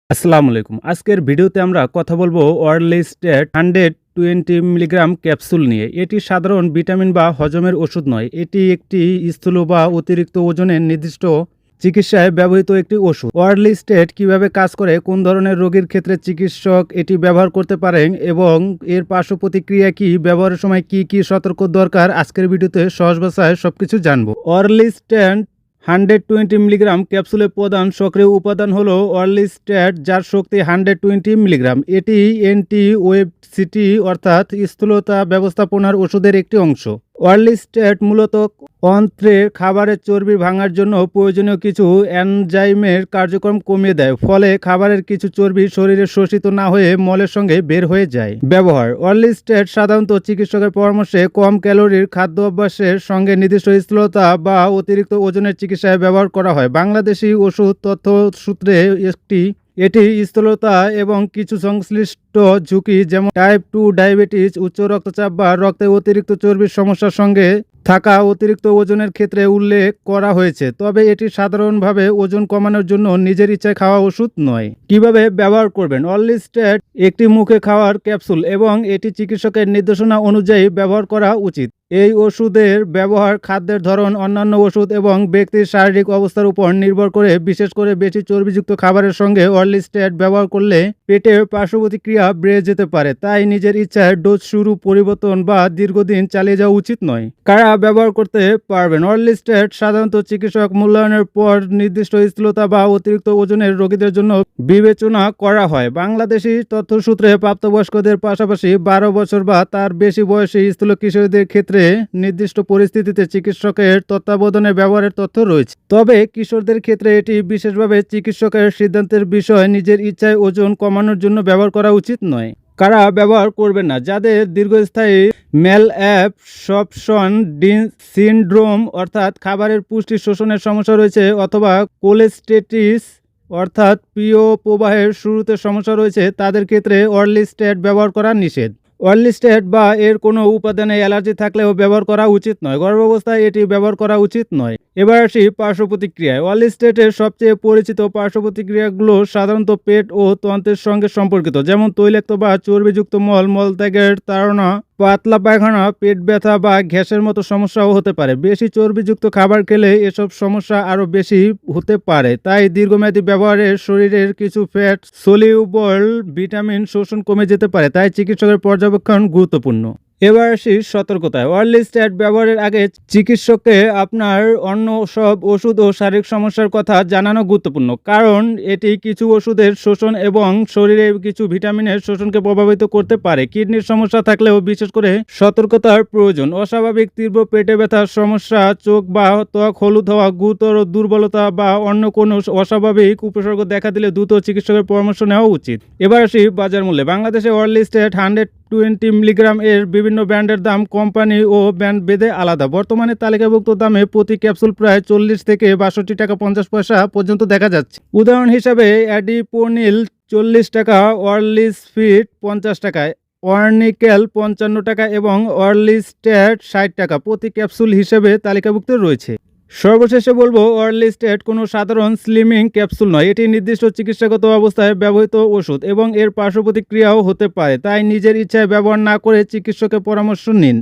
আসসালামু আলাইকুম। আজকের ভিডিওতে আমরা কথা বলবো অরলিস্টেট 120 মিলিগ্রাম ক্যাপসুল নিয়ে। এটি সাধারণ ভিটামিন বা হজমের ওষুধ নয়। এটি একটি স্থূল বা অতিরিক্ত ওজনের নির্দিষ্ট চিকিৎসায় ব্যবহৃত একটি ওষুধ। অরলিস্টেট কিভাবে কাজ করে, কোন ধরনের রোগীর ক্ষেত্রে চিকিৎসক এটি ব্যবহার করতে পারেন এবং এর পার্শ্ব প্রতিক্রিয়া কি, ব্যবহারের সময় কি কি সতর্ক দরকার, আজকের ভিডিওতে সহজ ভাষায় সবকিছু জানবো। অরলিস্টেট 120 মিলিগ্রাম ক্যাপসুলের প্রধান সক্রিয় উপাদান হলো অরলিস্টেট, যার শক্তি 120 মিলিগ্রাম। এটি অ্যান্টি ওবেসিটি অর্থাৎ স্থূলতা ব্যবস্থাপনার ওষুধের একটি অংশ। অরলিস্টেট মূলত অন্ত্রের খাবারের চর্বি ভাঙার জন্য প্রয়োজনীয় কিছু এনজাইমের কার্যক্রম কমিয়ে দেয়, ফলে খাবারের কিছু চর্বি শরীরে শোষিত না হয়ে মলের সঙ্গে বের হয়ে যায়। ব্যবহার: অরলিস্টেট সাধারণত চিকিৎসকের পরামর্শে কম ক্যালোরির খাদ্য অভ্যাসের সঙ্গে নির্দিষ্ট স্থূলতা বা অতিরিক্ত ওজনের চিকিৎসায় ব্যবহার করা হয়। বাংলাদেশি ওষুধ তথ্য সূত্রে এটি স্থূলতা এবং কিছু সংশ্লিষ্ট ঝুঁকি যেমন টাইপ 2 ডায়াবেটিস, উচ্চ রক্তচাপ বা রক্তে অতিরিক্ত চর্বির সমস্যার সঙ্গে থাকা অতিরিক্ত ওজনের ক্ষেত্রে উল্লেখ করা হয়েছে, তবে এটি সাধারণভাবে ওজন কমানোর জন্য নিজের ইচ্ছায় খাওয়া ওষুধ নয়। কিভাবে ব্যবহার করবেন? অরলিস্টেট একটি মুখে খাওয়ার ক্যাপসুল এবং এটি চিকিৎসকের নির্দেশনা অনুযায়ী ব্যবহার করা উচিত। এই ওষুধের ব্যবহার খাদ্যের ধরন, অন্যান্য ওষুধ এবং ব্যক্তির শারীরিক অবস্থার উপর নির্ভর করে। বিশেষ করে বেশি চর্বিযুক্ত খাবারের সঙ্গে অরলিস্টেট ব্যবহার করলে পেটে পার্শ্ব প্রতিক্রিয়া বেড়ে যেতে পারে, তাই নিজের ইচ্ছায় ডোজ শুরু, পরিবর্তন বা দীর্ঘদিন চালিয়ে যাওয়া উচিত নয়। কারা ব্যবহার করতে পারবেন? অরলিস্টেট সাধারণত চিকিৎসক মূল্যায়নের পর নির্দিষ্ট স্থূলতা বা অতিরিক্ত ওজনের রোগীদের জন্য বিবেচনা করা হয়। বাংলাদেশি তথ্যসূত্রে প্রাপ্তবয়স্কদের পাশাপাশি 12 বছর বা তার বেশি বয়সী স্থূল কিশোরীদের ক্ষেত্রে নির্দিষ্ট পরিস্থিতিতে চিকিৎসকের তত্ত্বাবধানে ব্যবহারের তথ্য রয়েছে, তবে কিশোরদের ক্ষেত্রে এটি বিশেষভাবে চিকিৎসকের সিদ্ধান্তের বিষয়। নিজের ইচ্ছায় ওজন কমানোর জন্য ব্যবহার করা উচিত নয়। কারা ব্যবহার করবেন না? যাদের দীর্ঘস্থায়ী ম্যালঅ্যাবসর্পশন সিনড্রোম অর্থাৎ খাবারের পুষ্টি শোষণের সমস্যা রয়েছে, অথবা কোলেস্টেটিস অর্থাৎ প্রিয় প্রবাহের শুরুতে সমস্যা রয়েছে, তাদের ক্ষেত্রে অরলিস্টেট ব্যবহার করা নিষেধ। অরলিস্টেট বা এর কোনো উপাদানে অ্যালার্জি থাকলেও ব্যবহার করা উচিত নয়। গর্ভাবস্থায় এটি ব্যবহার করা উচিত নয়। এবার আসি পার্শ্ব প্রতিক্রিয়ায়। অরলিস্টেটের সবচেয়ে পরিচিত পার্শ্ব প্রতিক্রিয়াগুলো সাধারণত পেট ও তন্ত্রের সঙ্গে সম্পর্কিত, যেমন তৈলাক্ত বা চর্বিযুক্ত মল, মলত্যাগের তাড়না, পাতলা পায়খানা, পেট ব্যথা বা গ্যাসের মতো সমস্যাও হতে পারে। বেশি চর্বিযুক্ত খাবার খেলে এসব সমস্যা আরও বেশি হতে পারে, তাই দীর্ঘমেয়াদী ব্যবহারে শরীরের কিছু ফ্যাট সলিউবল ভিটামিন শোষণ কমে যেতে পারে, তাই চিকিৎসকের পর্যবেক্ষণ গুরুত্বপূর্ণ। এবার আসি সতর্কতায়। অরলিস্টেট ব্যবহারের আগে চিকিৎসককে আপনার অন্য সব ওষুধ ও শারীরিক সমস্যার কথা জানানো গুরুত্বপূর্ণ, কারণ এটি কিছু ওষুধের শোষণ এবং শরীরে কিছু ভিটামিনের শোষণকে প্রভাবিত করতে পারে। কিডনির সমস্যা থাকলেও বিশেষ করে সতর্কতার প্রয়োজন। অস্বাভাবিক তীব্র পেটে ব্যথার সমস্যা, চোখ বা ত্বক হলুদ হওয়া, গুরুতর দুর্বলতা বা অন্য কোনো অস্বাভাবিক উপসর্গ দেখা দিলে দ্রুত চিকিৎসকের পরামর্শ নেওয়া উচিত। এবার আসি বাজার মূল্যে। বাংলাদেশে অরলিস্টেট 120 মিলিগ্রাম এর বিভিন্ন ব্র্যান্ডের দাম কোম্পানি ও ব্র্যান্ড ভেদে আলাদা। বর্তমানে তালিকাভুক্ত দামে প্রতি ক্যাপসুল প্রায় 40 থেকে 62 টাকা 50 পয়সা পর্যন্ত দেখা যাচ্ছে। উদাহরণ হিসাবে অ্যাডিপোনিল 40 টাকা, অরলিসফিট 50 টাকায়, অর্নিকেল 55 টাকা এবং অরলিস্টেট 60 টাকা প্রতি ক্যাপসুল হিসেবে তালিকাভুক্ত রয়েছে। সর্বশেষে বলবো, অরলিস্টেট কোনো সাধারণ স্লিমিং ক্যাপসুল নয়। এটি নির্দিষ্ট চিকিৎসাগত অবস্থায় ব্যবহৃত ওষুধ এবং এর পার্শ্ব প্রতিক্রিয়াও হতে পারে, তাই নিজের ইচ্ছায় ব্যবহার না করে চিকিৎসকের পরামর্শ নিন।